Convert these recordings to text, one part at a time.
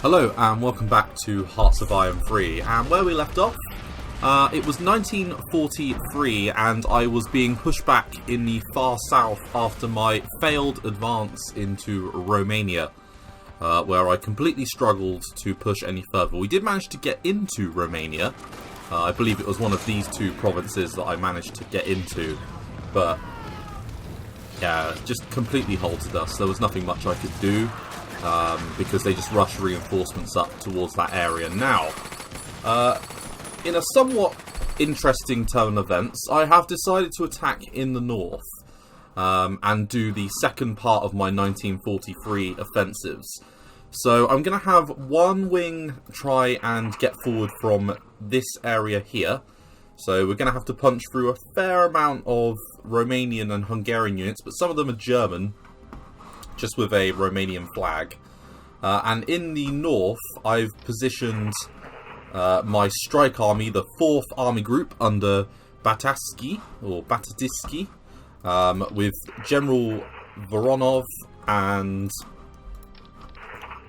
Hello and welcome back to Hearts of Iron 3, and where we left off, it was 1943 and I was being pushed back in the far south after my failed advance into Romania, where I completely struggled to push any further. We did manage to get into Romania. I believe it was one of these two provinces that I managed to get into, but yeah, just completely halted us. There was nothing much I could do. Because they just rushed reinforcements up towards that area. Now, in a somewhat interesting turn of events, I have decided to attack in the north and do the second part of my 1943 offensives. So I'm going to have one wing try and get forward from this area here. So we're going to have to punch through a fair amount of Romanian and Hungarian units, but some of them are German, just with a Romanian flag. And in the north, I've positioned my strike army, the 4th Army Group, under Batatsky, with General Voronov and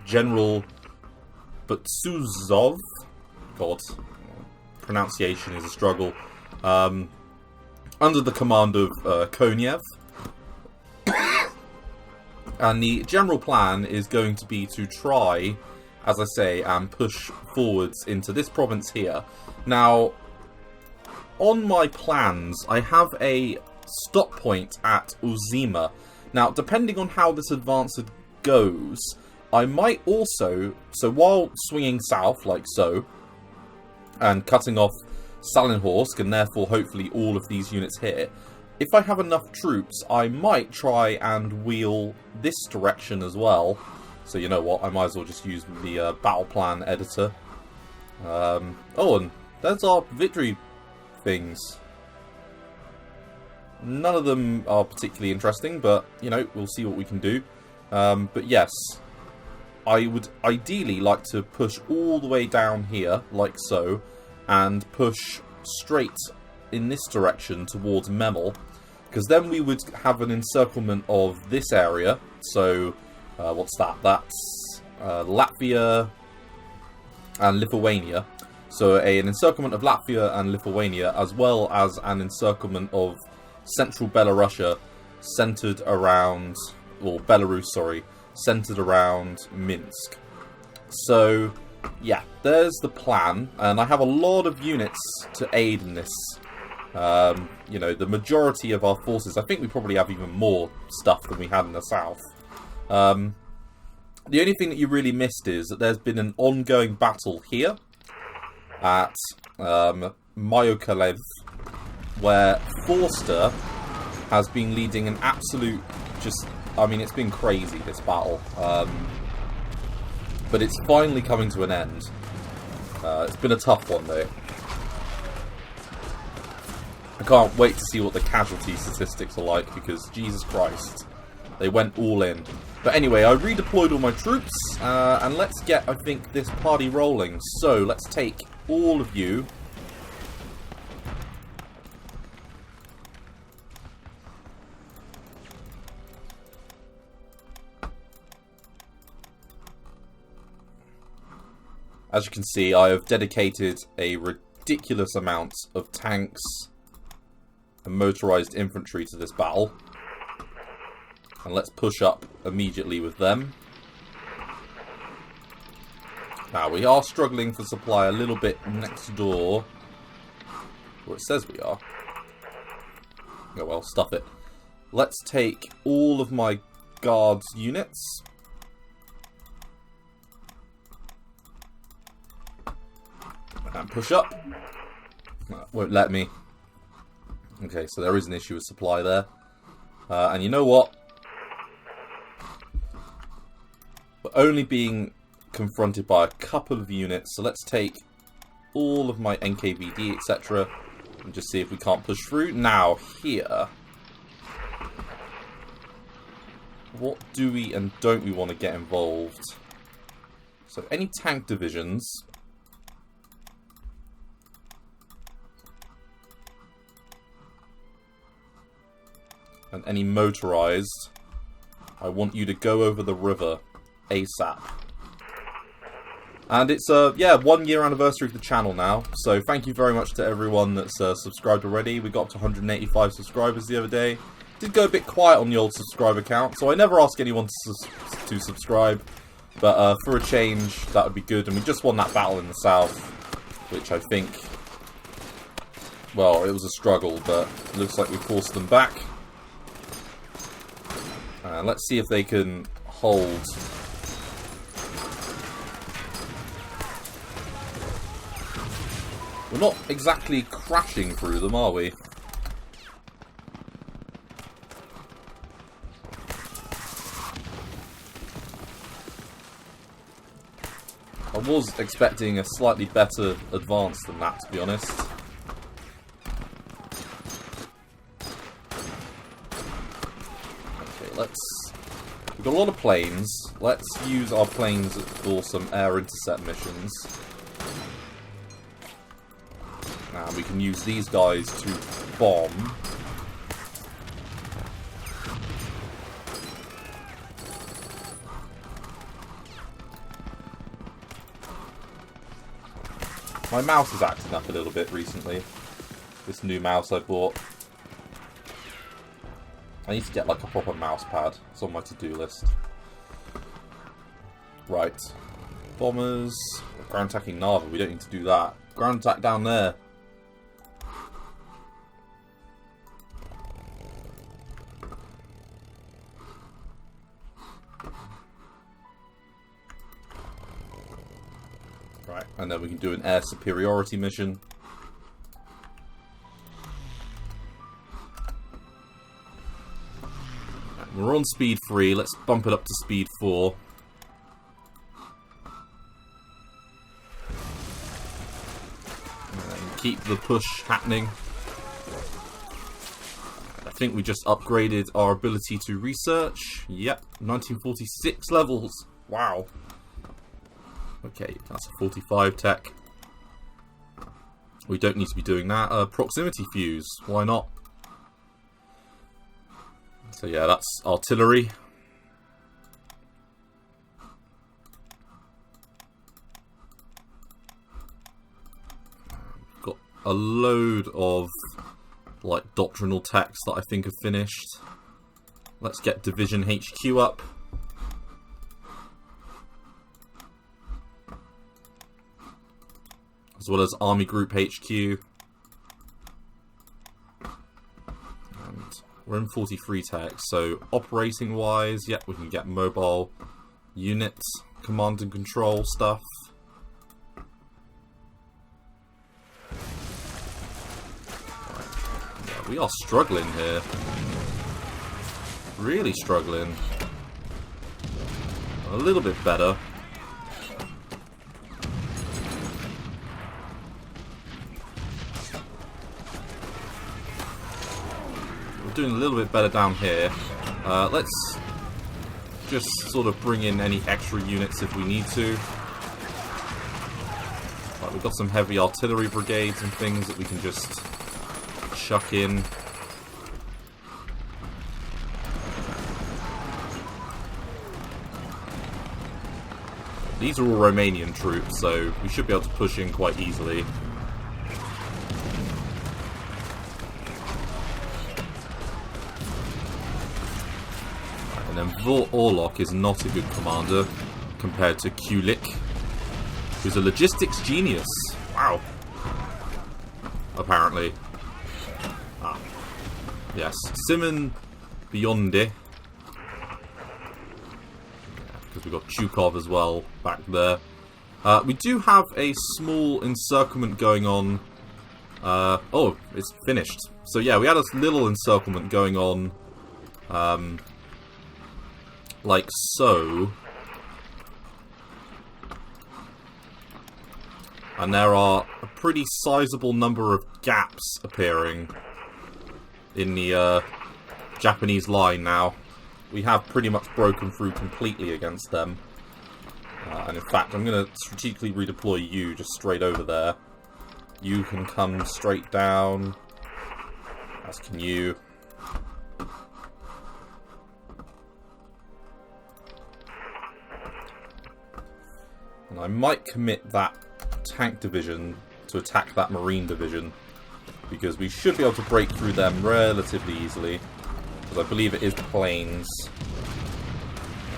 General Butsuzov. God, pronunciation is a struggle. Under the command of Konev. And the general plan is going to be to try, as I say, and push forwards into this province here. Now, on my plans, I have a stop point at Uzima. Now, depending on how this advance goes, I might also, so while swinging south, like so, and cutting off Salinhorsk, and therefore hopefully all of these units here, if I have enough troops, I might try and wheel this direction as well. So you know what, I might as well just use the battle plan editor. Oh, and there's our victory things. None of them are particularly interesting, but, you know, we'll see what we can do. But yes, I would ideally like to push all the way down here, like so, and push straight in this direction towards Memel, because then we would have an encirclement of this area. So what's that? That's Latvia and Lithuania. So an encirclement of Latvia and Lithuania, as well as an encirclement of central Belarusia, centered around, or Belarus, sorry, centered around Minsk. So yeah, there's the plan, and I have a lot of units to aid in this. You know, the majority of our forces, I think we probably have even more stuff than we had in the south. The only thing that you really missed is that there's been an ongoing battle here at Myokalev, where Forster has been leading an absolute, I mean, it's been crazy, this battle. But it's finally coming to an end. It's been a tough one, though. I can't wait to see what the casualty statistics are like, because Jesus Christ, they went all in. But anyway, I redeployed all my troops, and let's get, I think, this party rolling. So, let's take all of you. As you can see, I have dedicated a ridiculous amount of tanks and motorized infantry to this battle. And let's push up immediately with them. Now, we are struggling for supply a little bit next door. Well, it says we are. Oh well, stuff it. Let's take all of my guards units. And push up. Won't let me. Okay, so there is an issue with supply there. And you know what? We're only being confronted by a couple of units, so let's take all of my NKVD, etc. and just see if we can't push through. Now, here. What do we and don't we want to get involved? So, any tank divisions. And any motorized, I want you to go over the river ASAP. And it's, yeah, 1 year anniversary of the channel now. So thank you very much to everyone that's subscribed already. We got up to 185 subscribers the other day. Did go a bit quiet on the old subscriber count, so I never ask anyone to subscribe. But for a change, that would be good. And we just won that battle in the south, which I think, well, it was a struggle, but it looks like we forced them back. Let's see if they can hold. We're not exactly crashing through them, are we? I was expecting a slightly better advance than that, to be honest. Okay, we've got a lot of planes. Let's use our planes for some air intercept missions. Now we can use these guys to bomb. My mouse is acting up a little bit recently. This new mouse I bought. I need to get like a proper mouse pad. It's on my to-do list. Right. Bombers. Ground attacking Narva. We don't need to do that. Ground attack down there. Right, and then we can do an air superiority mission. We're on speed 3, let's bump it up to speed 4. And keep the push happening. I think we just upgraded our ability to research. Yep, 1946 levels. Wow. Okay, that's a 45 tech. We don't need to be doing that. Proximity fuse, why not? So yeah, that's artillery. Got a load of like doctrinal texts that I think have finished. Let's get Division HQ up. As well as Army Group HQ. And we're in 43 tech, so operating wise, yeah, we can get mobile units, command and control stuff. Right. Yeah, we are struggling here. Really struggling. A little bit better. Doing a little bit better down here. Let's just sort of bring in any extra units if we need to. Right, we've got some heavy artillery brigades and things that we can just chuck in. These are all Romanian troops, so we should be able to push in quite easily. And then Vor Orlok is not a good commander compared to Kulik, who's a logistics genius. Wow. Apparently. Ah. Yes. Simon Beyonde. Because we've got Chukov as well back there. We do have a small encirclement going on. Oh, it's finished. So yeah, we had a little encirclement going on. Like so. And there are a pretty sizable number of gaps appearing in the Japanese line now. We have pretty much broken through completely against them. And in fact, I'm going to strategically redeploy you just straight over there. You can come straight down. As can you. And I might commit that tank division to attack that marine division, because we should be able to break through them relatively easily, because I believe it is plains.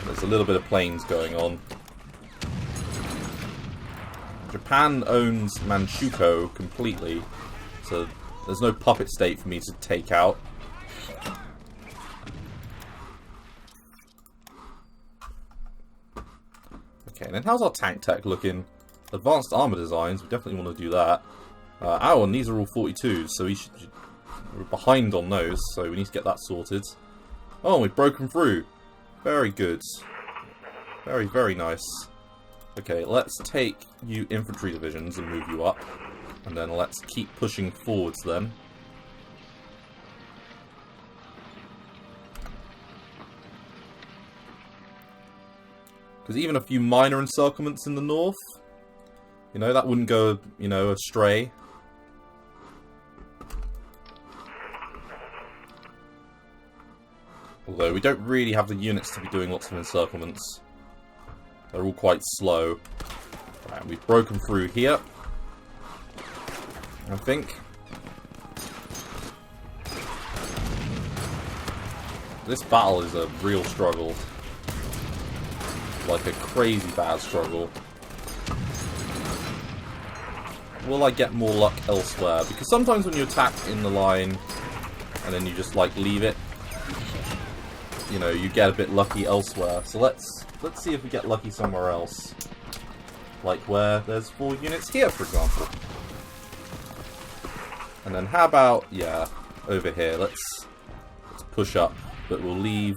There's a little bit of plains going on. Japan owns Manchukuo completely, so there's no puppet state for me to take out. Okay, then how's our tank tech looking? Advanced armor designs, we definitely want to do that. And these are all 42s, so we're behind on those, so we need to get that sorted. Oh, we've broken through. Very good. Very, very nice. Okay, let's take you infantry divisions and move you up. And then let's keep pushing forwards then. Because even a few minor encirclements in the north, you know, that wouldn't go, you know, astray. Although we don't really have the units to be doing lots of encirclements. They're all quite slow. Right, we've broken through here, I think. This battle is a real struggle. Like a crazy bad struggle. Will I get more luck elsewhere? Because sometimes when you attack in the line and then you just like leave it, you know, you get a bit lucky elsewhere. So let's see if we get lucky somewhere else. Like where there's 4 units here, for example. And then how about, yeah, over here. Let's push up, but we'll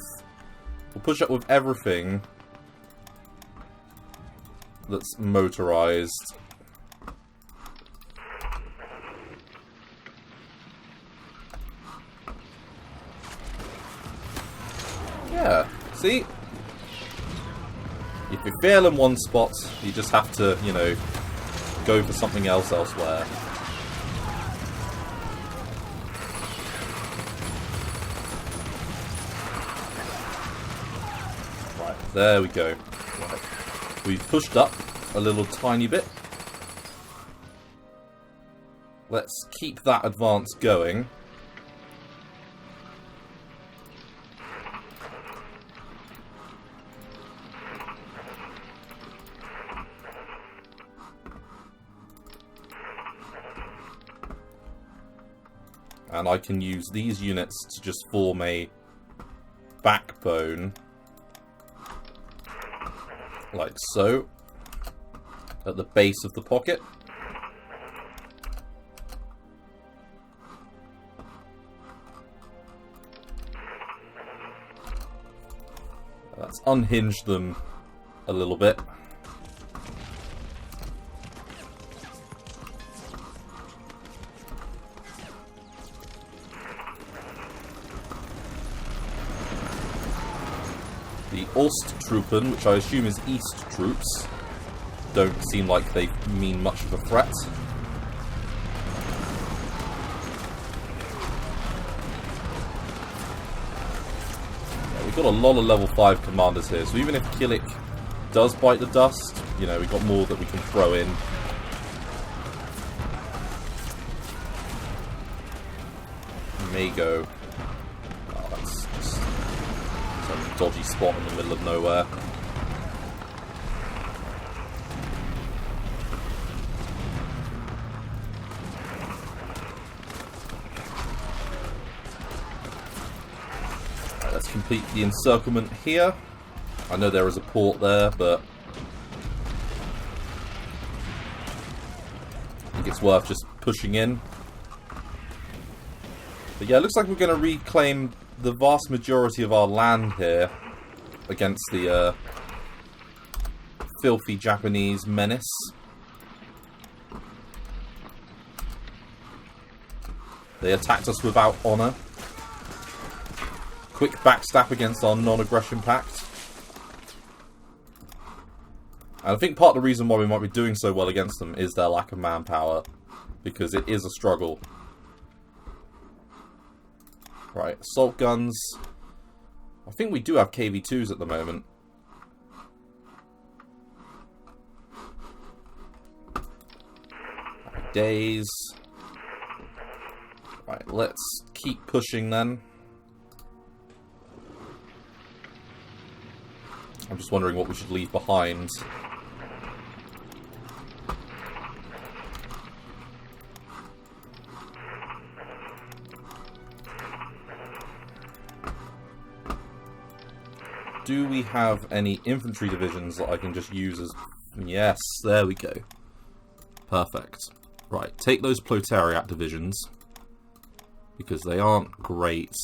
push up with everything that's motorized. Yeah, see? If you fail in one spot, you just have to, you know, go for something else elsewhere. Right, there we go. Right. We've pushed up a little tiny bit. Let's keep that advance going. And I can use these units to just form a backbone, like so, at the base of the pocket. Let's unhinge them a little bit. The Osttruppen, which I assume is East troops, don't seem like they mean much of a threat. Yeah, we've got a lot of level 5 commanders here, so even if Killik does bite the dust, you know, we've got more that we can throw in. Mago. Oh, that's just some dodgy spot in the middle of nowhere. Right, let's complete the encirclement here. I know there is a port there, but I think it's worth just pushing in. But yeah, it looks like we're going to reclaim the vast majority of our land here against the filthy Japanese menace. They attacked us without honor. Quick backstab against our non-aggression pact. And I think part of the reason why we might be doing so well against them is their lack of manpower, because it is a struggle. Right, assault guns. I think we do have KV-2s at the moment. days. Right, let's keep pushing then. I'm just wondering what we should leave behind. Do we have any infantry divisions that I can just use as... Yes, there we go. Perfect. Right, take those proletariat divisions, because they aren't great.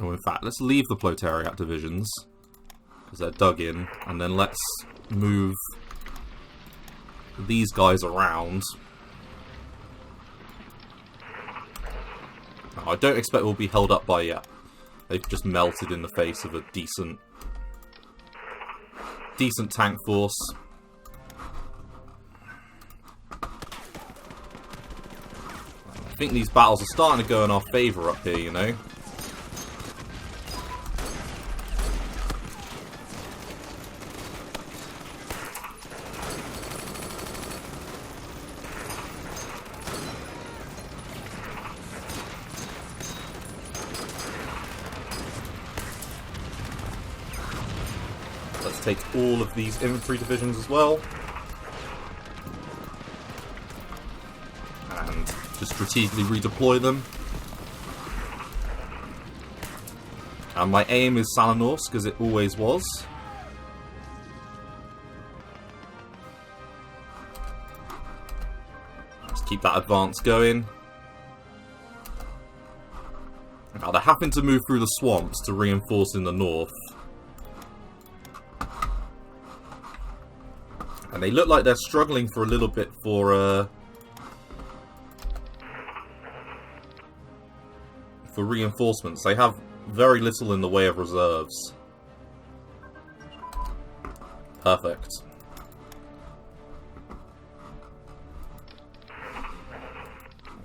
Or in fact, let's leave the proletariat divisions, because they're dug in, and then let's move these guys around. I don't expect we'll be held up by yet. They've just melted in the face of a decent tank force. I think these battles are starting to go in our favour up here, you know. Let's take all of these infantry divisions as well. And just strategically redeploy them. And my aim is Salanorsk, as it always was. Let's keep that advance going. Now they're having to move through the swamps to reinforce in the north. And they look like they're struggling for a little bit for reinforcements. They have very little in the way of reserves. Perfect.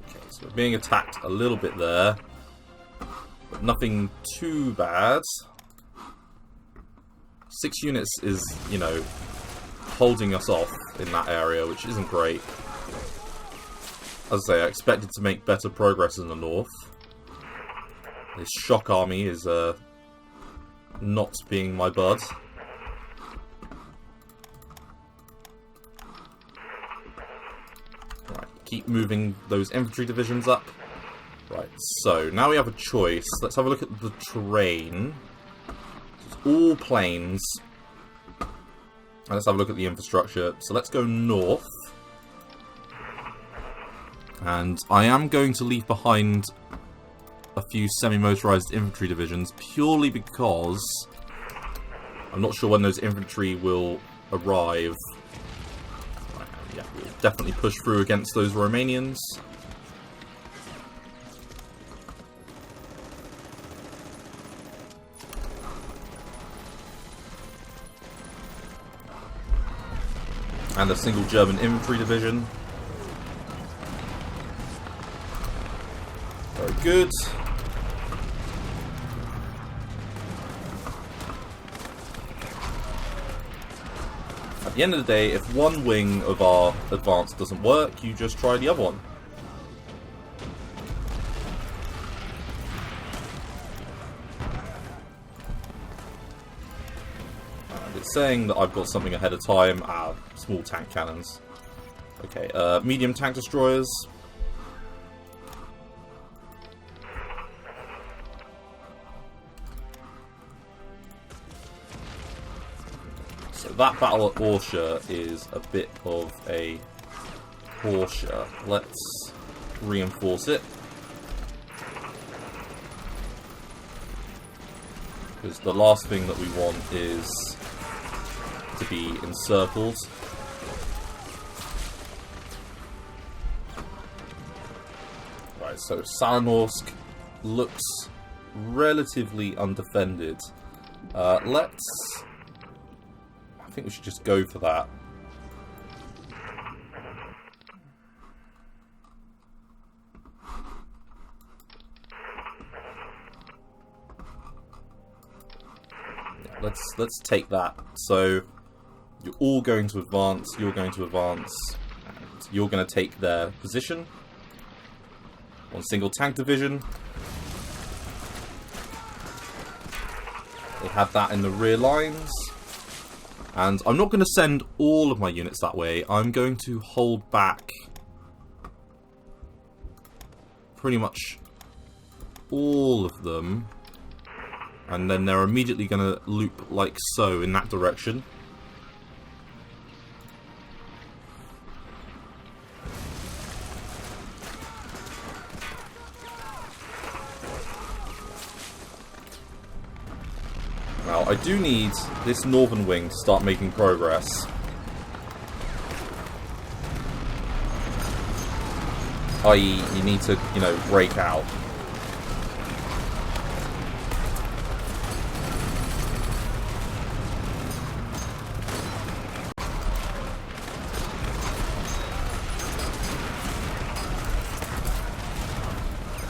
Okay, so we're being attacked a little bit there, but nothing too bad. 6 units is, you know, holding us off in that area, which isn't great. As I say, I expected to make better progress in the north. This shock army is not being my bud. Right, keep moving those infantry divisions up. Right, so now we have a choice. Let's have a look at the terrain. It's all plains. And let's have a look at the infrastructure. So let's go north. And I am going to leave behind a few semi-motorized infantry divisions purely because I'm not sure when those infantry will arrive. Right, yeah, we'll definitely push through against those Romanians. And a single German infantry division. Very good. At the end of the day, if one wing of our advance doesn't work, you just try the other one. It's saying that I've got something ahead of time. Small tank cannons. Okay, medium tank destroyers. So that battle at Orsha is a bit of a Porsche. Let's reinforce it. Because the last thing that we want is to be encircled. Right, so Salanorsk looks relatively undefended. I think we should just go for that. Yeah, let's take that. So You're all going to advance, you're going to advance, and you're going to take their position. One single tank division. They have that in the rear lines. And I'm not going to send all of my units that way. I'm going to hold back pretty much all of them. And then they're immediately going to loop like so in that direction. Now, I do need this northern wing to start making progress. I.e., you need to, you know, break out.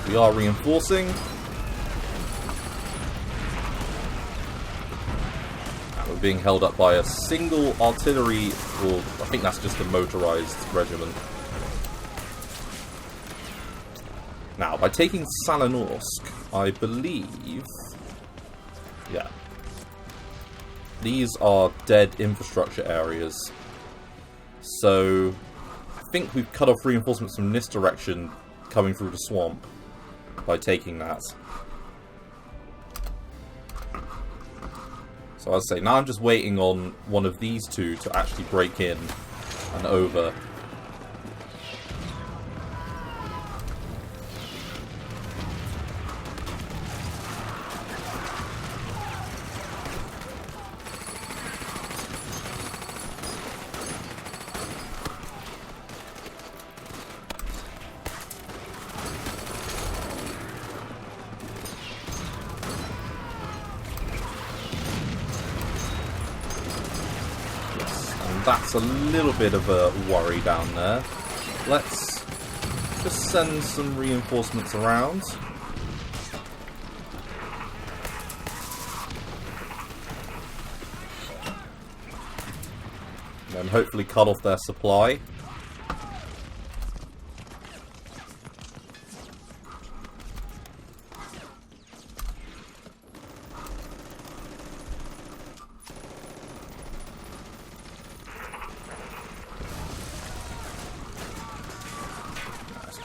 We are reinforcing. Being held up by a single artillery, or I think that's just a motorized regiment. Now, by taking Salonorsk, I believe... yeah. These are dead infrastructure areas. So, I think we've cut off reinforcements from this direction coming through the swamp by taking that. So I'd say now I'm just waiting on one of these two to actually break in and over. That's a little bit of a worry down there. Let's just send some reinforcements around. And then hopefully cut off their supply.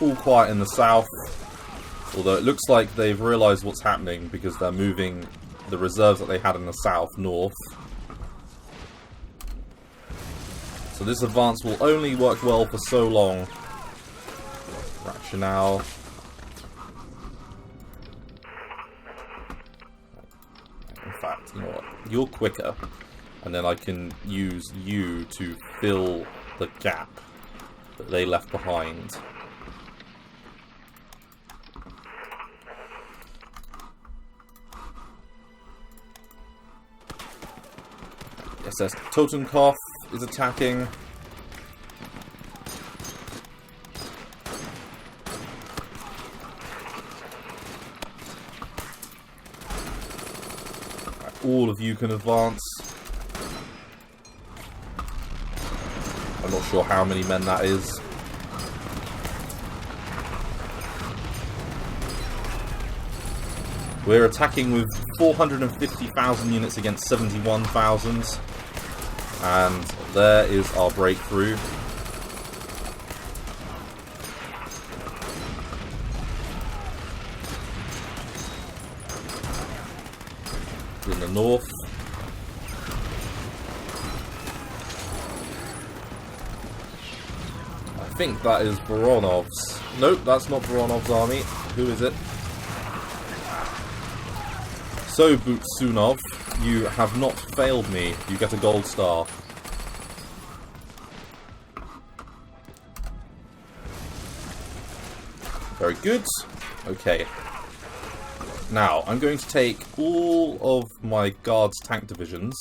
All quiet in the south, although it looks like they've realised what's happening because they're moving the reserves that they had in the south north. So this advance will only work well for so long. Rationale. In fact, you know what? You're quicker, and then I can use you to fill the gap that they left behind. SS Totenkopf is attacking. All of you can advance. I'm not sure how many men that is. We're attacking with 450,000 units against 71,000. And there is our breakthrough. In the north. I think that is Voronov's. Nope, that's not Voronov's army. Who is it? So, Butsunov, you have not failed me. You get a gold star. Very good. Okay. Now, I'm going to take all of my guards' tank divisions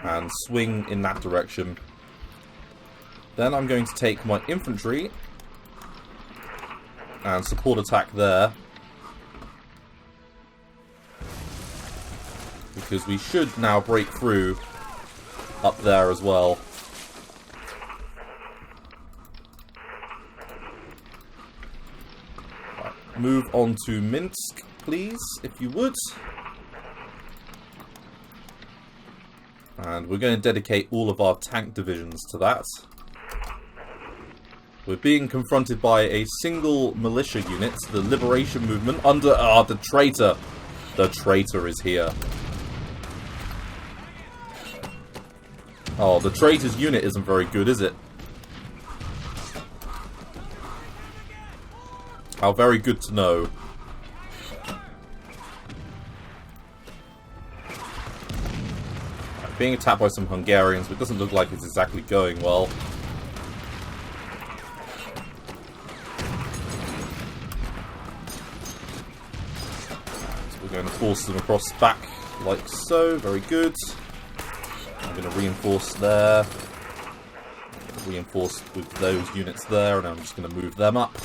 and swing in that direction. Then I'm going to take my infantry and support attack there. Because we should now break through up there as well. Right, move on to Minsk, please, if you would. And we're going to dedicate all of our tank divisions to that. We're being confronted by a single militia unit, the Liberation Movement, under... the traitor! The traitor is here. Oh, the traitor's unit isn't very good, is it? How very good to know. Being attacked by some Hungarians, but it doesn't look like it's exactly going well. So we're going to force them across back, like so. Very good. I'm going to reinforce there. Reinforce with those units there, and I'm just going to move them up.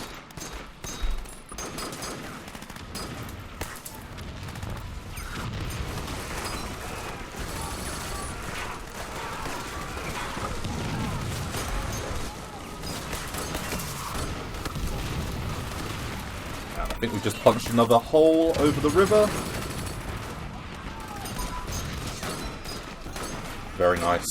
I think we just punched another hole over the river. Very nice.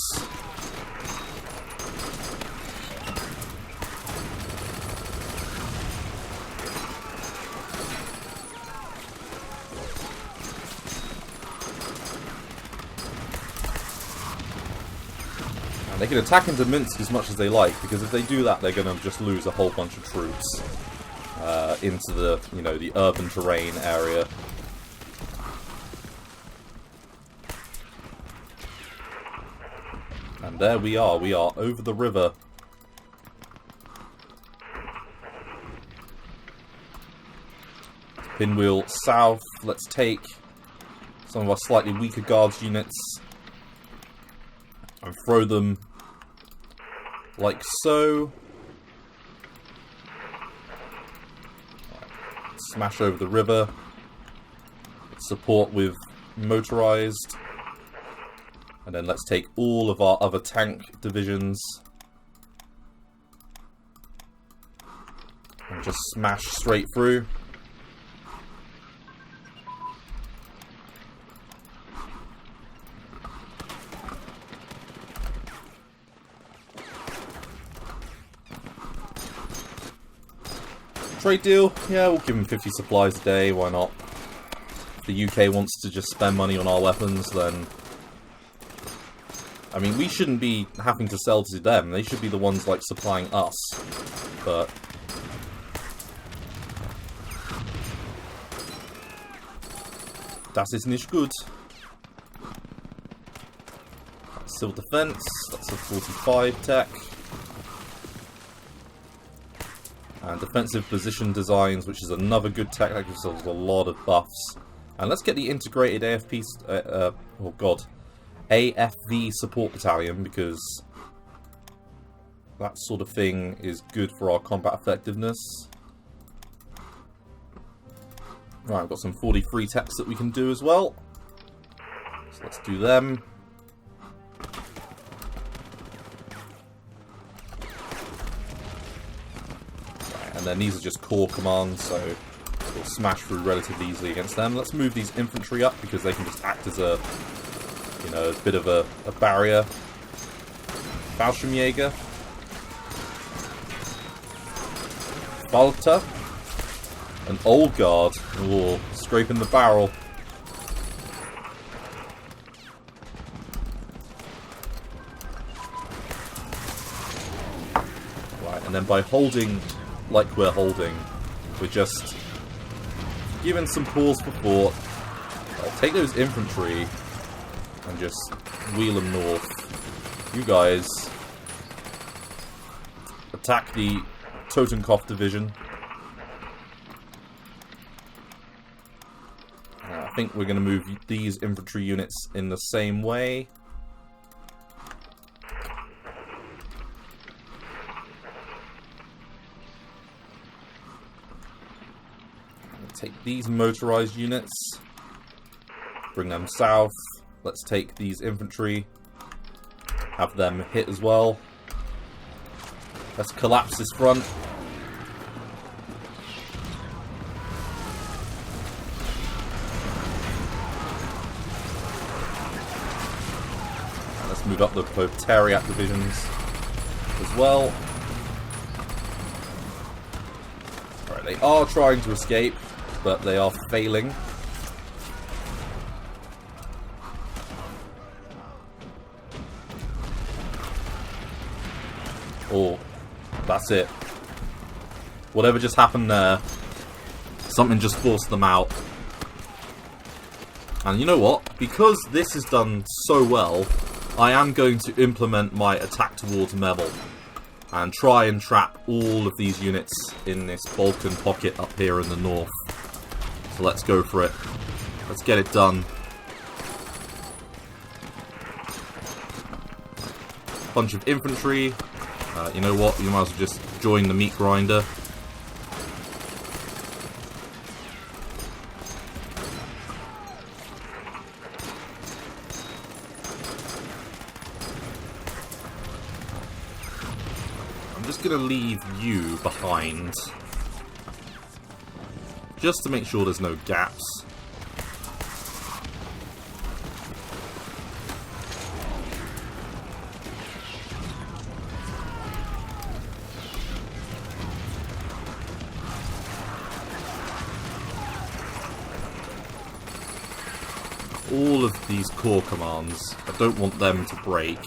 And they can attack into Minsk as much as they like, because if they do that, they're going to just lose a whole bunch of troops. Into the, the urban terrain area. And there we are over the river. Pinwheel south, let's take some of our slightly weaker guards units and throw them like so. Smash over the river. Support with motorized. And then let's take all of our other tank divisions and just smash straight through. Trade deal? Yeah, we'll give them 50 supplies a day, why not? If the UK wants to just spend money on our weapons, then... I mean, we shouldn't be having to sell to them, they should be the ones, like, supplying us. But... das ist nicht gut. Civil defense, that's a 45 tech. And defensive position designs, which is another good tech that gives us a lot of buffs. And let's get the integrated AFV support battalion, because that sort of thing is good for our combat effectiveness. Right, I've got some 43 techs that we can do as well. So let's do them. And then these are just core commands, so we'll smash through relatively easily against them. Let's move these infantry up, because they can just act as a, a bit of a barrier. Fallschirmjäger. Falter. An old guard. Ooh, scraping the barrel. Right, and then by holding like we're holding, we're just giving some pause for thought. Take those infantry and just wheel them north. You guys attack the Totenkopf division. I think we're going to move these infantry units in the same way. Take these motorized units, bring them south. Let's take these infantry Have them hit as well. Let's collapse this front. And let's move up the proletariat divisions as well. Alright, they are trying to escape, but they are failing. Oh, that's it. Whatever just happened there, something just forced them out. And you know what? Because this is done so well, I am going to implement my attack towards Mebel and try and trap all of these units in this Balkan pocket up here in the north. So let's go for it. Let's get it done. Bunch of infantry. You know what? You might as well just join the meat grinder. I'm just going to leave you behind. Just to make sure there's no gaps. All of these core commands, I don't want them to break.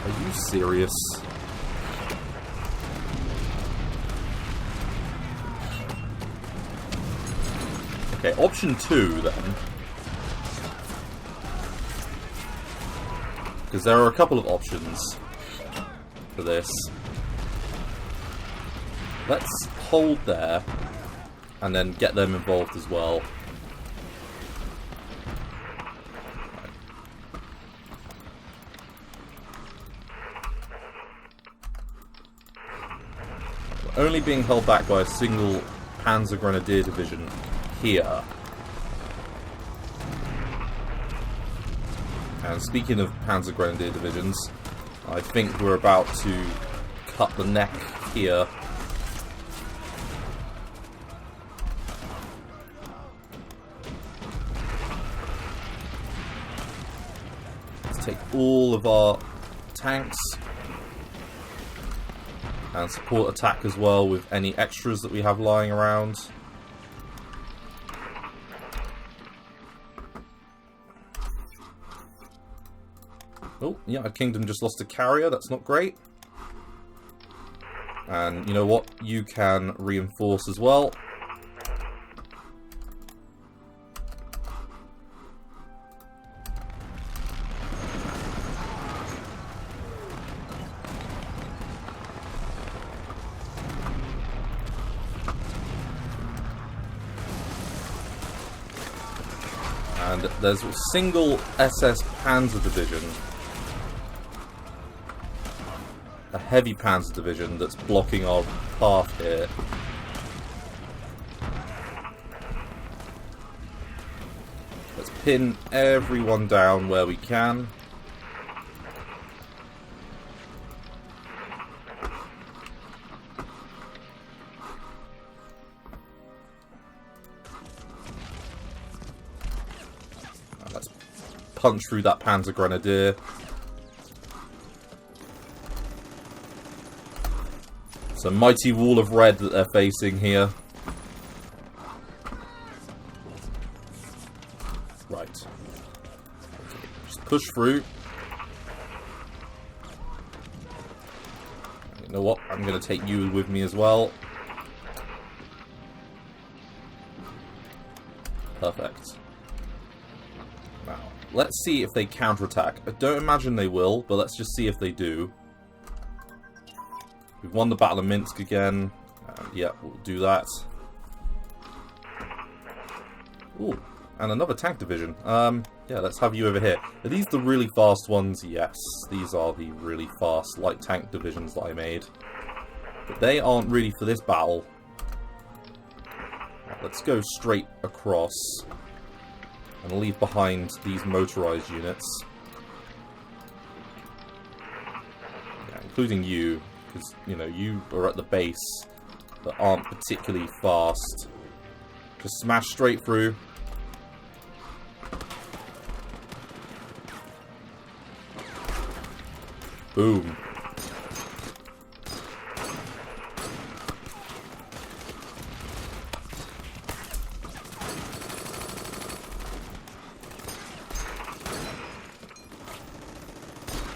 Are you serious? Okay, option 2 then. Because there are a couple of options for this. Let's hold there, and then get them involved as well. We're only being held back by a single Panzer Grenadier division here. And speaking of Panzer Grenadier divisions, I think we're about to cut the neck here. Take all of our tanks and support attack as well with any extras that we have lying around. Oh, yeah, our kingdom just lost a carrier. That's not great. And you know what? You can reinforce as well. And there's a single SS Panzer division, a heavy Panzer division that's blocking our path here. Let's pin everyone down where we can. Let's punch through that Panzer Grenadier. It's a mighty wall of red that they're facing here. Right. Just push through. You know what? I'm going to take you with me as well. Perfect. Now, let's see if they counterattack. I don't imagine they will, but let's just see if they do. We've won the Battle of Minsk again. Yeah, we'll do that. Ooh, and another tank division. Yeah, let's have you over here. Are these the really fast ones? Yes, these are the really fast light tank divisions that I made. But they aren't really for this battle. Let's go straight across and leave behind these motorized units. Yeah, including you, because, you know, you are at the base that aren't particularly fast. Just smash straight through. Boom.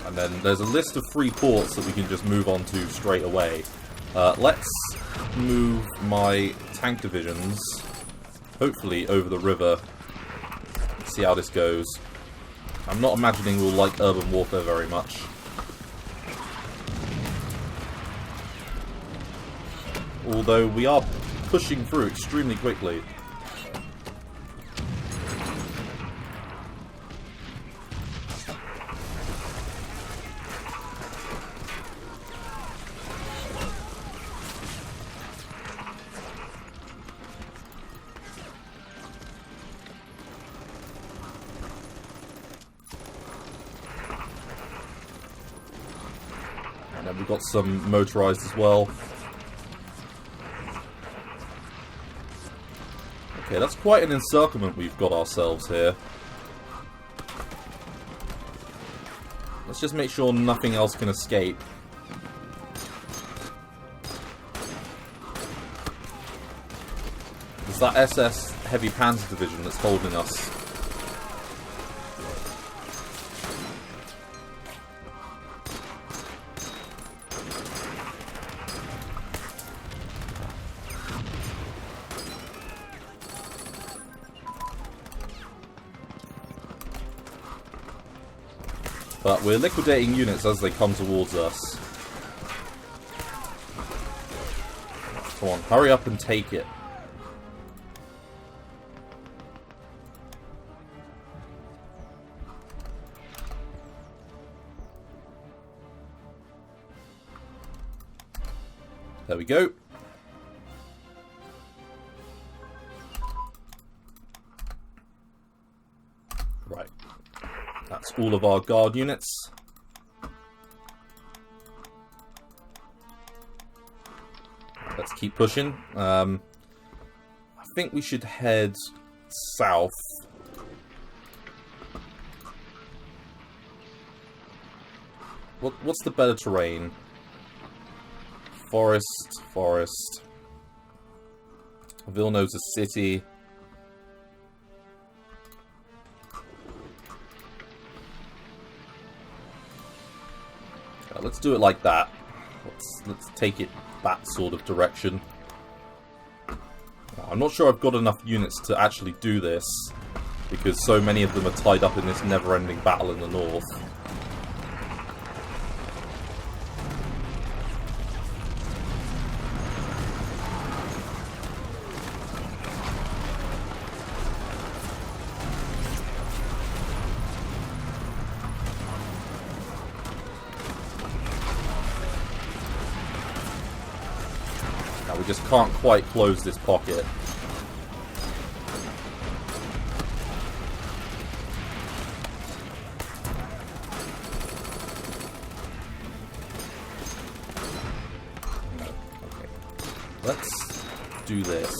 And then there's a list of free ports that we can just move on to straight away. Let's move my tank divisions, hopefully over the river. See how this goes. I'm not imagining we'll like urban warfare very much. Although we are pushing through extremely quickly. And then we've got some motorized as well. Okay, that's quite an encirclement we've got ourselves here. Let's just make sure nothing else can escape. It's that SS Heavy Panzer Division that's holding us. But we're liquidating units as they come towards us. Come on, hurry up and take it. There we go. Right. That's all of our guard units. Let's keep pushing. I think we should head south. What's the better terrain? Forest, forest. Vilnius a city. Let's do it like that. Let's take it that sort of direction. I'm not sure I've got enough units to actually do this, because so many of them are tied up in this never-ending battle in the north. We just can't quite close this pocket. Okay. Let's do this.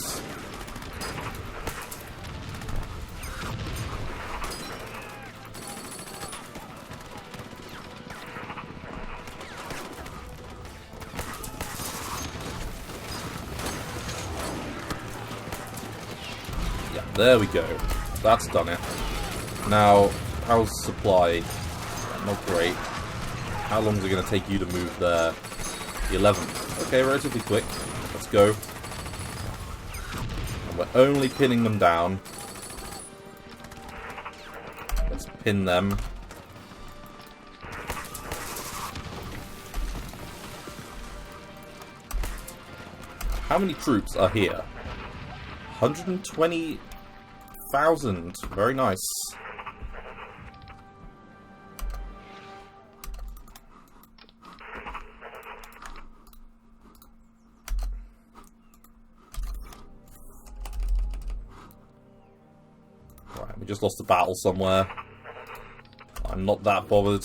There we go. That's done it. Now, how's supply? Not great. How long is it going to take you to move there? The 11th. Okay, relatively quick. Let's go. And we're only pinning them down. Let's pin them. How many troops are here? 120,000. Very nice. We just lost a battle somewhere. I'm not that bothered.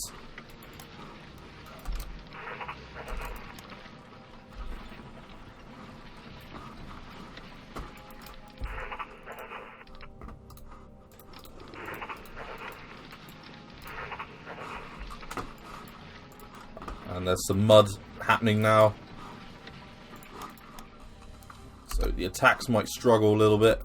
And there's some mud happening now. So the attacks might struggle a little bit.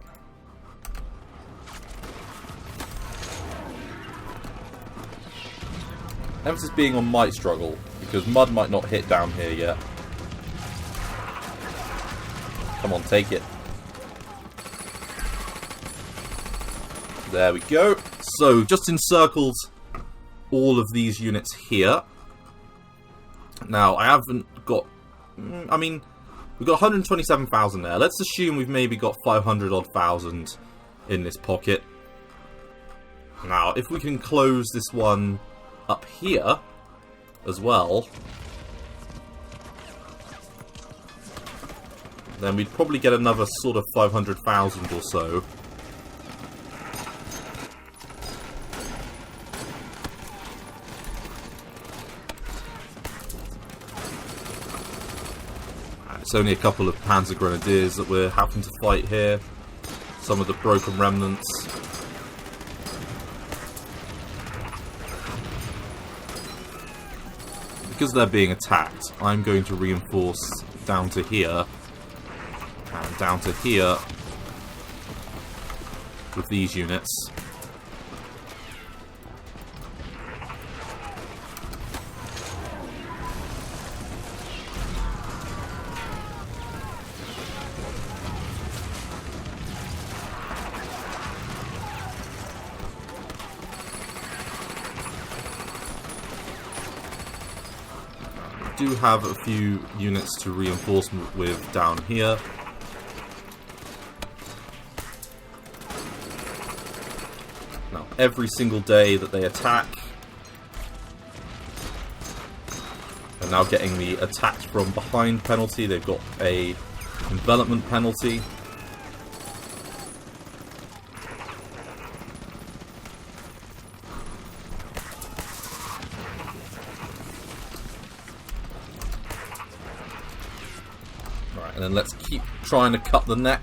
Emphasis being on might struggle, because mud might not hit down here yet. Come on, take it. There we go. So, just encircled all of these units here. Now, I haven't got... I mean, we've got 127,000 there. Let's assume we've maybe got 500 odd thousand in this pocket. Now, if we can close this one up here as well, then we'd probably get another sort of 500,000 or so. It's only a couple of Panzer Grenadiers that we're having to fight here. Some of the broken remnants. Because they're being attacked, I'm going to reinforce down to here. And down to here with these units. Do have a few units to reinforce with down here. Now, every single day that they attack, they're now getting the attacked from behind penalty. They've got a envelopment penalty. And then let's keep trying to cut the neck.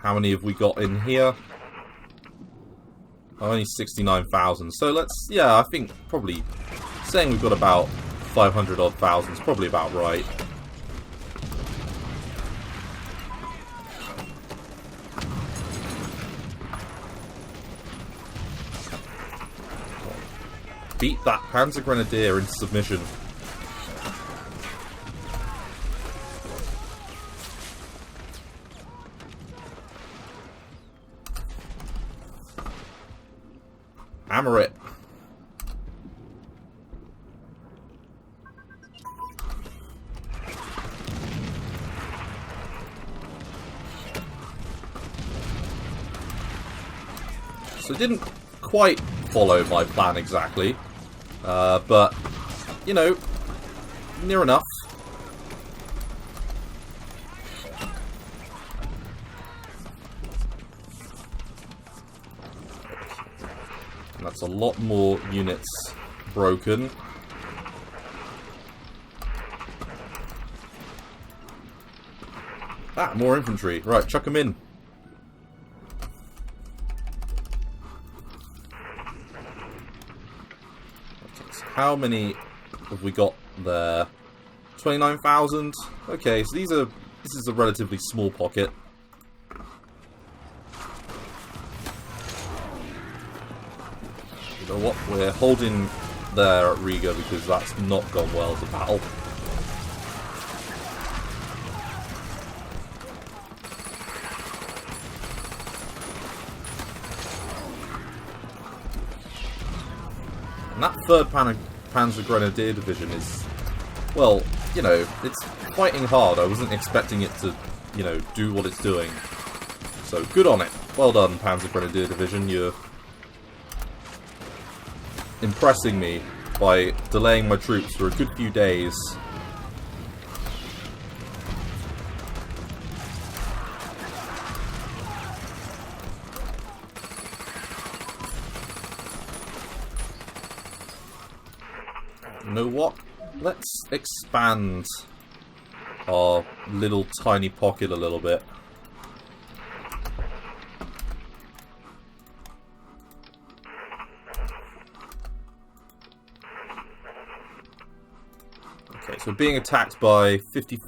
How many have we got in here? Only 69,000. So let's, yeah, I think probably saying we've got about 500 odd thousand is probably about right. Beat that Panzer Grenadier into submission. Hammer it. So it didn't quite follow my plan exactly, but, you know, near enough. And that's a lot more units broken. Ah, more infantry. Right, chuck them in. Okay, so how many have we got there? 29,000? Okay, so this is a relatively small pocket. You know what? We're holding there at Riga because that's not gone well to battle. And that 3rd Panzer Grenadier Division is, well, you know, it's fighting hard. I wasn't expecting it to, you know, do what it's doing. So, good on it. Well done, Panzer Grenadier Division. You're impressing me by delaying my troops for a good few days. You know what? Let's expand our little tiny pocket a little bit. Okay, so we're being attacked by 50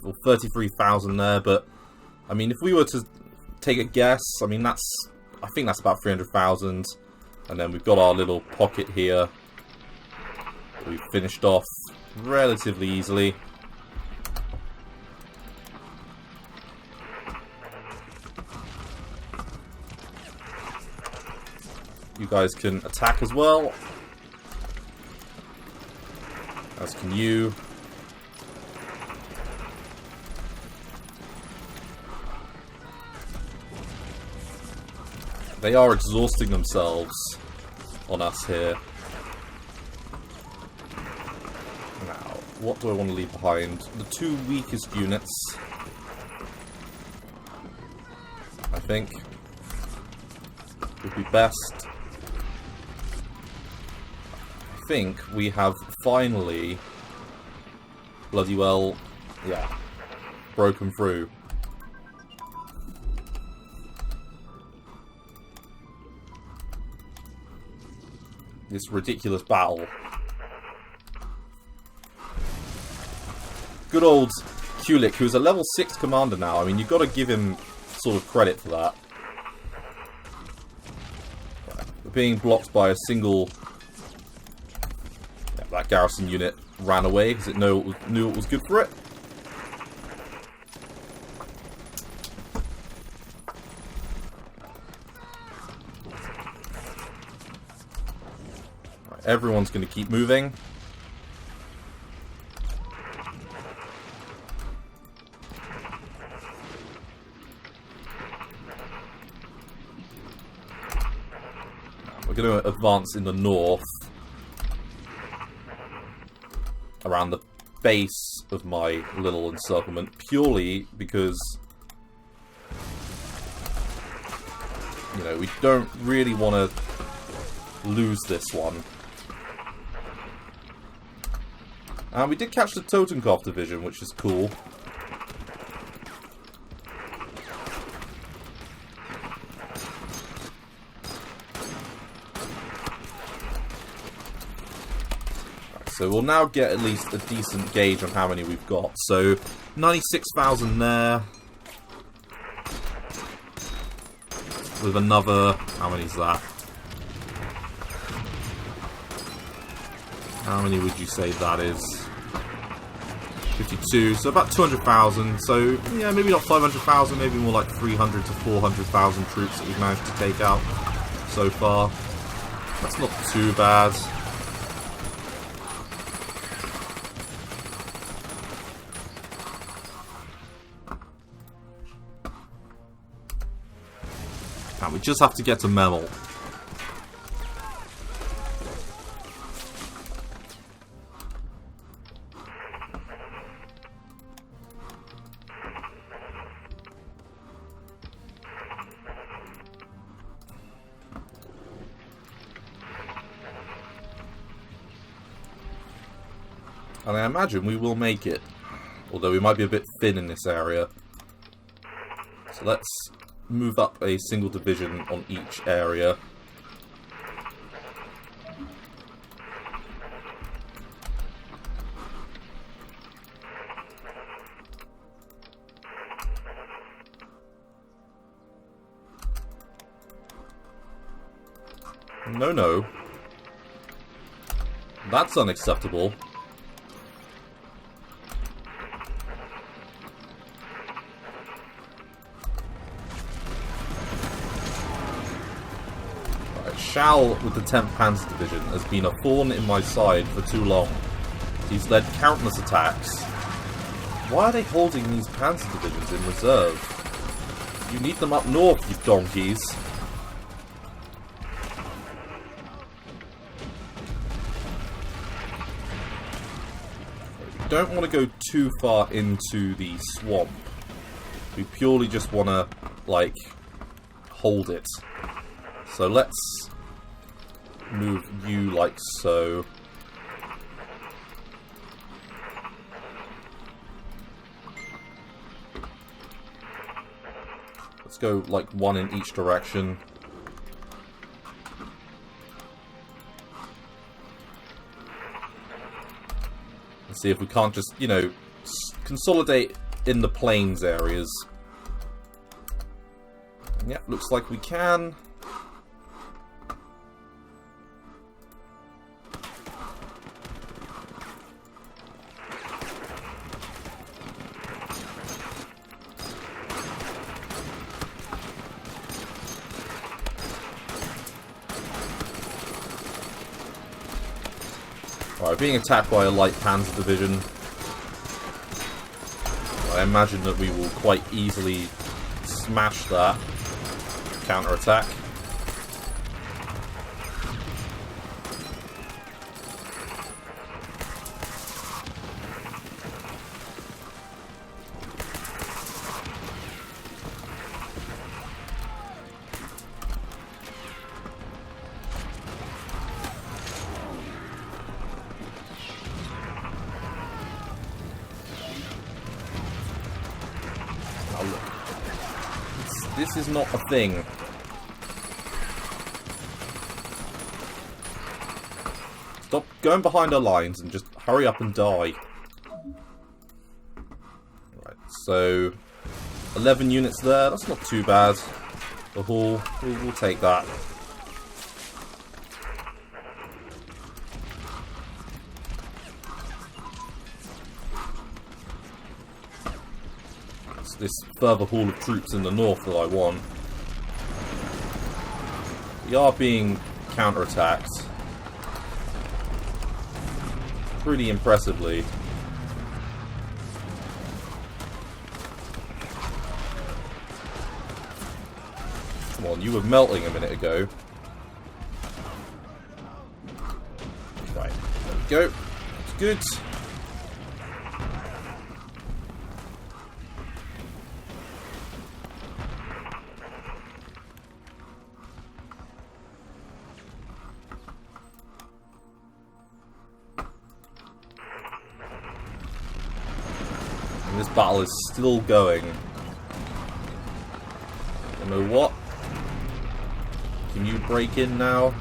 or 33,000 there, but I mean, if we were to take a guess, I mean, I think that's about 300,000, and then we've got our little pocket here that we've finished off relatively easily. You guys can attack as well, as can you. They are exhausting themselves on us here. Now, what do I want to leave behind? The two weakest units, I think, would be best. I think we have finally, bloody well, yeah, broken through. This ridiculous battle. Good old Kulik, who's a level 6 commander now. I mean, you've got to give him sort of credit for that. We're being blocked by a single... Yeah, that garrison unit ran away because it knew it was good for it. Everyone's going to keep moving. We're going to advance in the north around the base of my little encirclement, purely because, you know, we don't really want to lose this one. And we did catch the Totenkopf division, which is cool. Right, so we'll now get at least a decent gauge on how many we've got. So, 96,000 there. With another... How many is that? How many would you say that is? 52, so about 200,000. So, yeah, maybe not 500,000, maybe more like 300 to 400,000 troops that we've managed to take out so far. That's not too bad. And we just have to get to Memel. And I imagine we will make it, although we might be a bit thin in this area. So let's move up a single division on each area. No, no. That's unacceptable. Shao with the 10th Panzer Division has been a thorn in my side for too long. He's led countless attacks. Why are they holding these Panzer Divisions in reserve? You need them up north, you donkeys. We don't want to go too far into the swamp. We purely just want to, like, hold it. So let's move you like so. Let's go, like, one in each direction. And see if we can't just, you know, consolidate in the plains areas. Yep, looks like we can. Alright, being attacked by a light panzer division. I imagine that we will quite easily smash that counter-attack. This is not a thing. Stop going behind our lines and just hurry up and die. Right, so 11 units there. That's not too bad. The hall, we'll take that. This further haul of troops in the north that I want. We are being counter-attacked. Pretty impressively. Come on, you were melting a minute ago. Right, there we go. It's good. This battle is still going. You know what? Can you break in now?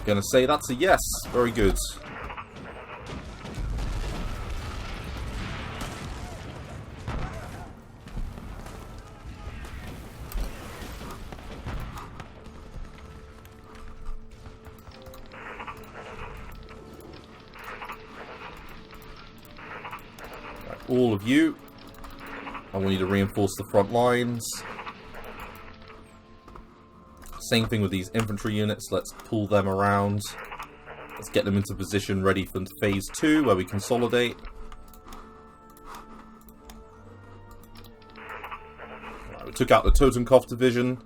Gonna say that's a yes. Very good. All of you. I want you to reinforce the front lines. Same thing with these infantry units. Let's pull them around. Let's get them into position ready for phase 2 where we consolidate. Right, we took out the Totenkopf division.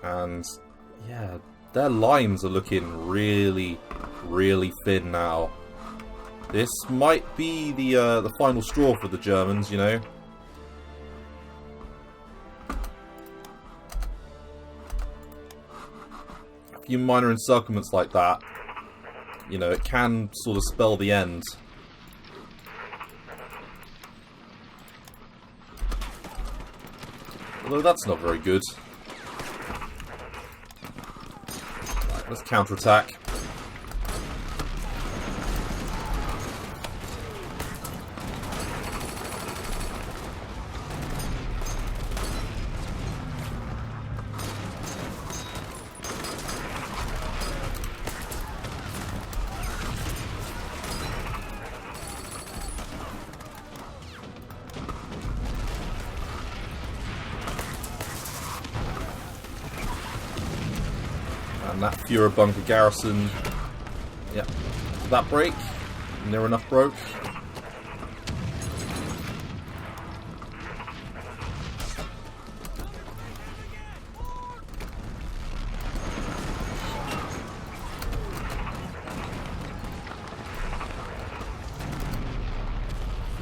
And yeah, their lines are looking really thin now. This might be the final straw for the Germans, you know. A few minor encirclements like that, you know, it can sort of spell the end. Although that's not very good. Right, let's counterattack. And that Führer bunker garrison, yep, that break, near enough broke.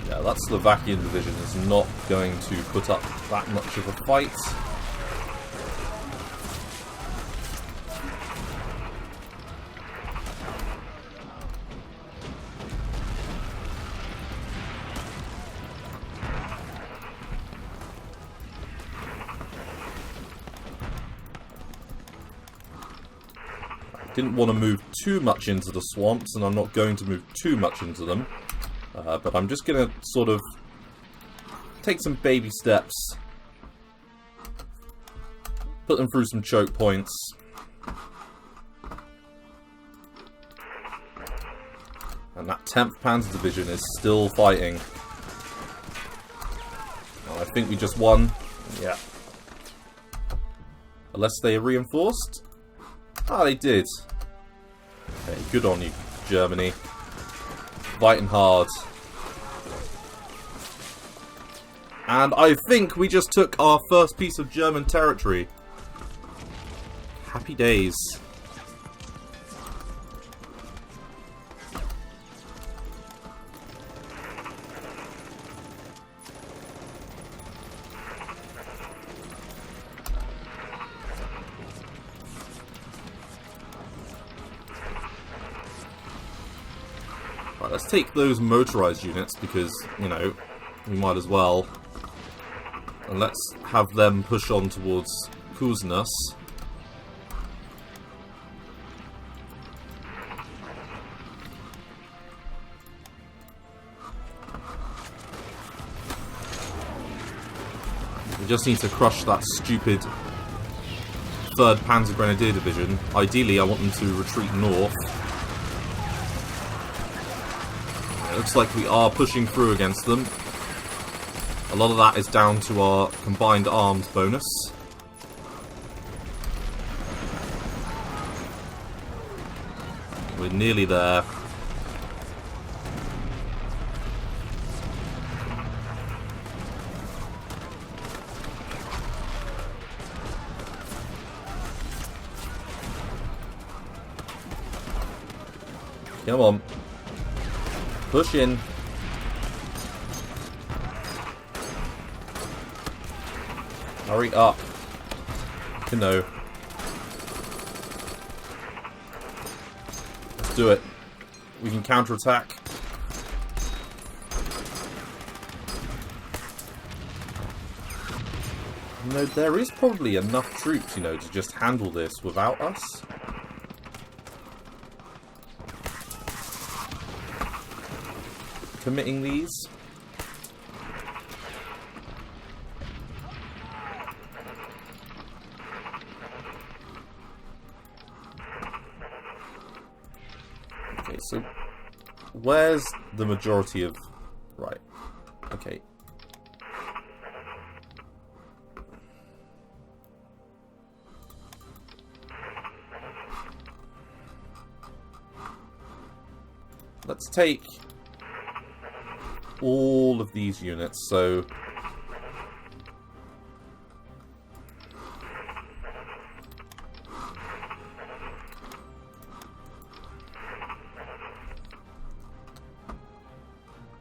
Yeah, that Slovakian division is not going to put up that much of a fight. Didn't want to move too much into the swamps, and I'm not going to move too much into them. But I'm just going to sort of take some baby steps. Put them through some choke points. And that 10th Panzer Division is still fighting. Oh, I think we just won. Yeah. Unless they reinforced. Ah, they did. Hey, good on you, Germany. Fighting hard. And I think we just took our first piece of German territory. Happy days. Right, let's take those motorized units because, you know, we might as well. And let's have them push on towards Kuznets. We just need to crush that stupid 3rd Panzer Grenadier Division. Ideally, I want them to retreat north. It looks like we are pushing through against them. A lot of that is down to our combined arms bonus. We're nearly there. Come on. Push in. Hurry up. No. Let's do it. We can counterattack. No, there is probably enough troops, you know, to just handle this without us. Committing these. Okay, so where's the majority of... Right. Okay. Let's take all of these units, so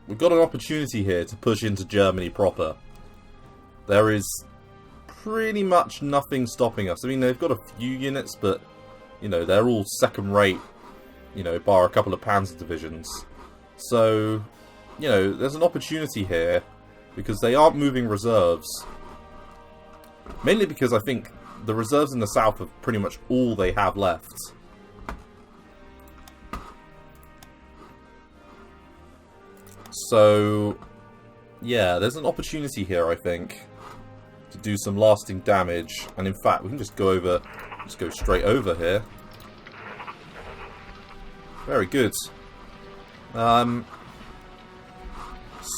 we've got an opportunity here to push into Germany proper. There is pretty much nothing stopping us. I mean, they've got a few units, but, you know, they're all second rate, you know, bar a couple of Panzer divisions. So, you know, there's an opportunity here because they aren't moving reserves. Mainly because I think the reserves in the south are pretty much all they have left. So, yeah, there's an opportunity here, I think, to do some lasting damage. And in fact, we can just go straight over here. Very good.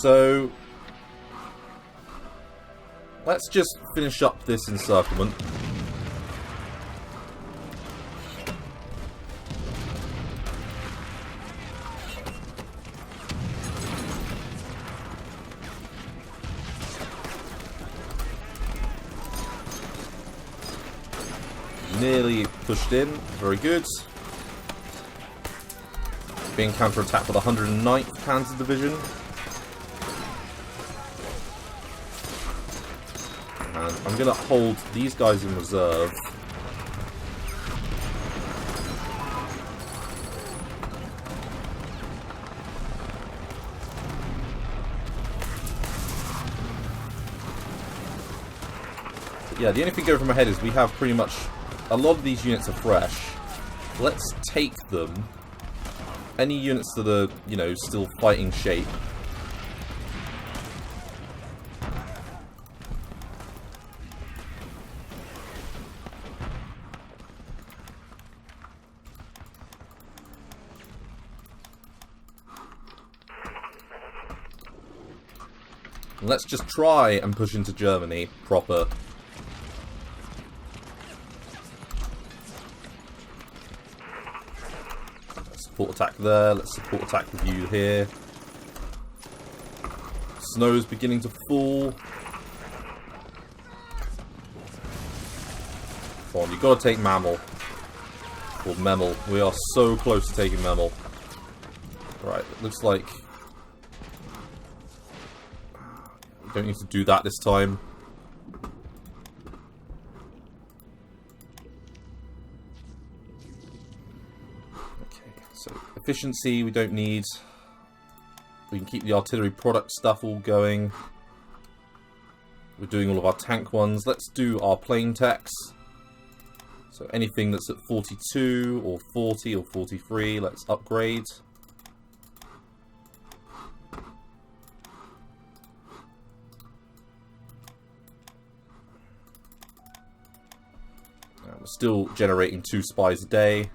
So, let's just finish up this encirclement. Nearly pushed in. Very good. Being counterattacked by the 109th Panzer Division. And I'm going to hold these guys in reserve. But yeah, the only thing going through my head is we have pretty much... A lot of these units are fresh. Let's take them. Any units that are, you know, still fighting shape. Let's just try and push into Germany proper. Support attack there. Let's support attack with you here. Snow's beginning to fall. Come on, you've got to take Mammal. Or Memel. We are so close to taking Memel. Right, it looks like... we don't need to do that this time. Efficiency, we don't need. We can keep the artillery product stuff all going. We're doing all of our tank ones. Let's do our plane techs. So anything that's at 42 or 40 or 43, let's upgrade. We're still generating 2 spies a day.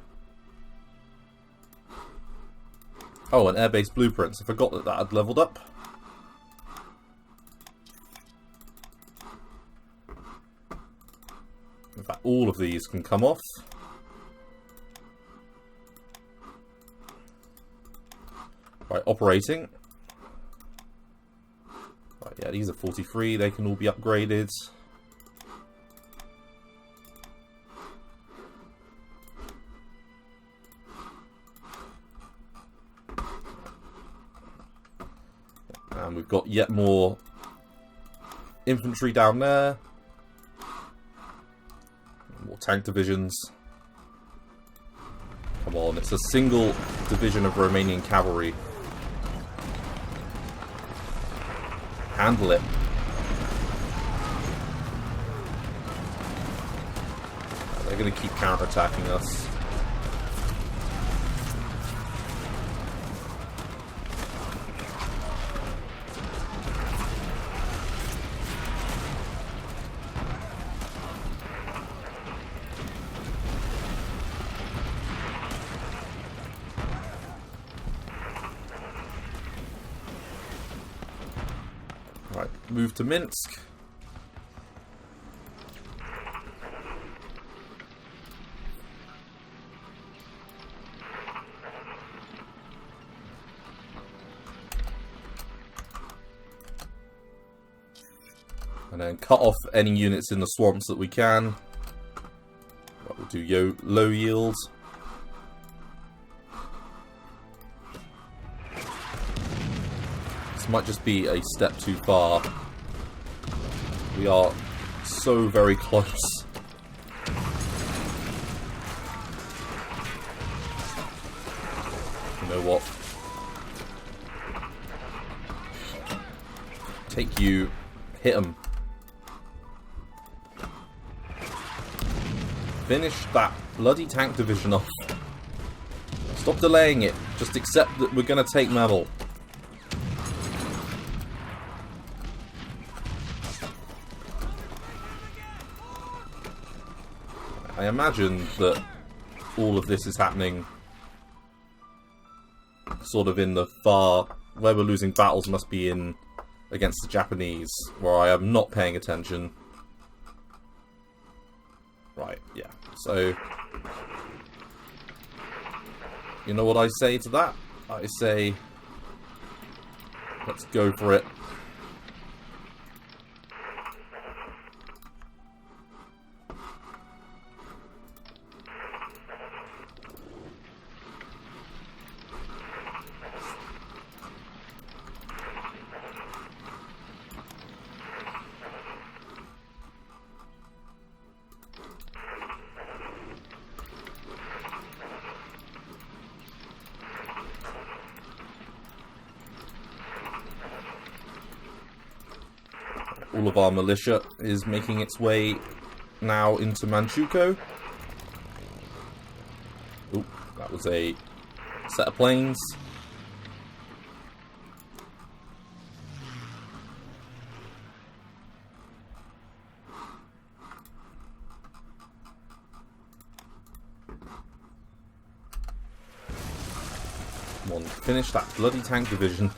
Oh, and air-based blueprints. I forgot that that had leveled up. In fact, all of these can come off. Right, operating. Right, yeah, these are 43. They can all be upgraded. And we've got yet more infantry down there. More tank divisions. Come on, it's a single division of Romanian cavalry. Handle it. They're going to keep counterattacking us. Right, move to Minsk. And then cut off any units in the swamps that we can. Right, we'll do low yield. This might just be a step too far. We are so very close. You know what? Take you. Hit him. Finish that bloody tank division off. Stop delaying it. Just accept that we're going to take Memel. I imagine that all of this is happening sort of in the far... where we're losing battles must be in against the Japanese, where I am not paying attention. Right, yeah. So, you know what I say to that? I say, let's go for it. All of our militia is making its way now into Manchukuo. Ooh, That was a set of planes. Come on, finish that bloody tank division.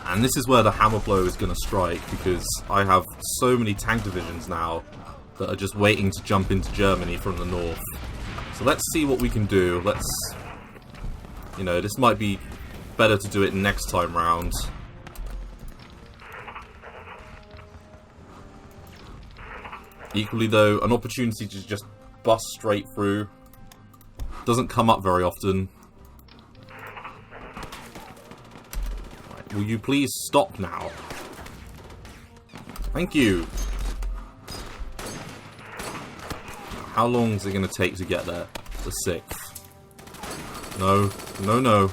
And this is where the hammer blow is going to strike, because I have so many tank divisions now that are just waiting to jump into Germany from the north. So let's see what we can do. Let's... You know, this might be better to do it next time round. Equally though, an opportunity to just bust straight through doesn't come up very often. Will you please stop now? Thank you. How long is it going to take to get there? The 6th. No. No, no.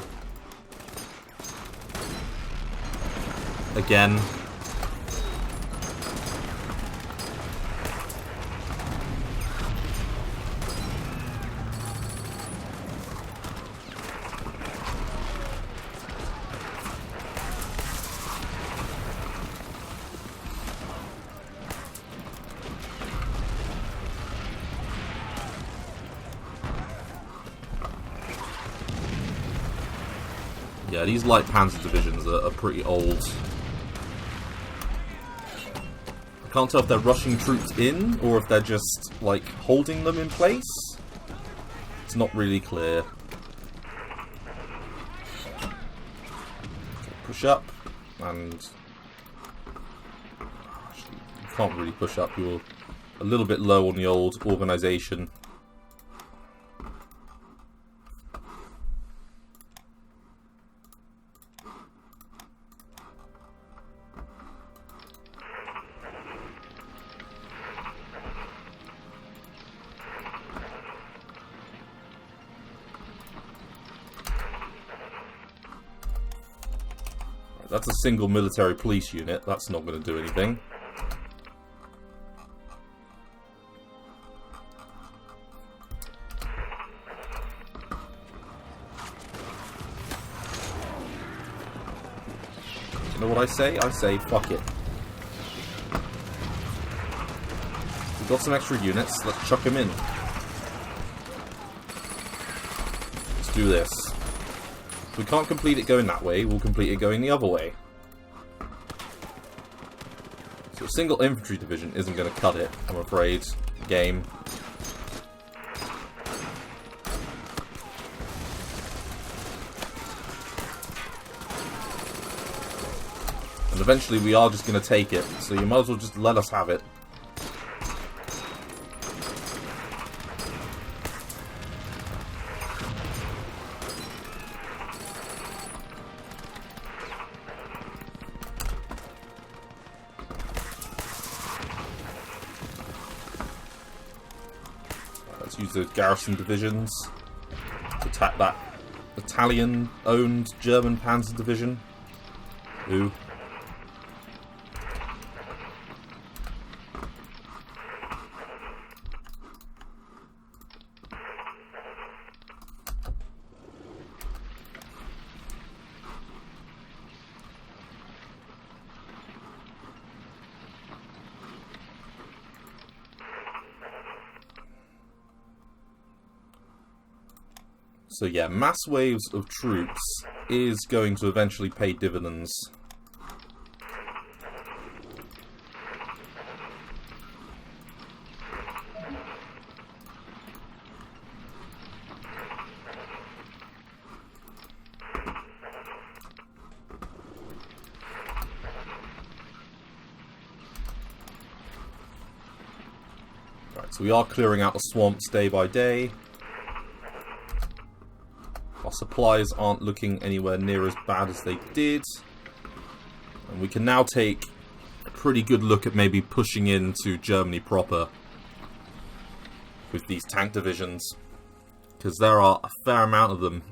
Again. Yeah, these light panzer divisions are pretty old. I can't tell if they're rushing troops in, or if they're just, like, holding them in place. It's not really clear. Okay, push up, and... Actually, you can't really push up, you're a little bit low on the old organisation. That's a single military police unit. That's not going to do anything. You know what I say? I say, fuck it. We've got some extra units. Let's chuck them in. Let's do this. If we can't complete it going that way, we'll complete it going the other way. So a single infantry division isn't going to cut it, I'm afraid. Game. And eventually we are just going to take it, so you might as well just let us have it. Use the garrison divisions to attack that Italian-owned German panzer division. Ooh. So yeah, mass waves of troops is going to eventually pay dividends. Right, so we are clearing out the swamps day by day. Our supplies aren't looking anywhere near as bad as they did. And we can now take a pretty good look at maybe pushing into Germany proper with these tank divisions, because there are a fair amount of them.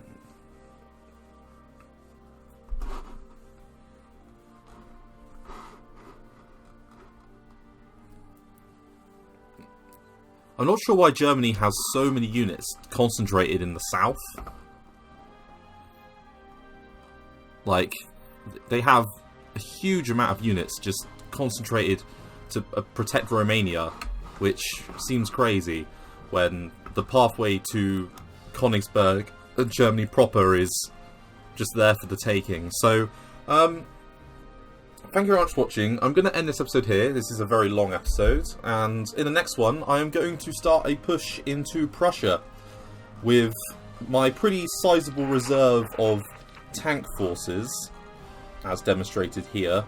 I'm not sure why Germany has so many units concentrated in the south. Like, they have a huge amount of units just concentrated to protect Romania, which seems crazy when the pathway to Königsberg and Germany proper is just there for the taking. So, thank you very much for watching. I'm going to end this episode here. This is a very long episode. And in the next one, I am going to start a push into Prussia with my pretty sizable reserve of tank forces, as demonstrated here.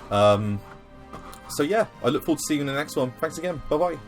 So yeah, I look forward to seeing you in the next one. Thanks again. Bye-bye.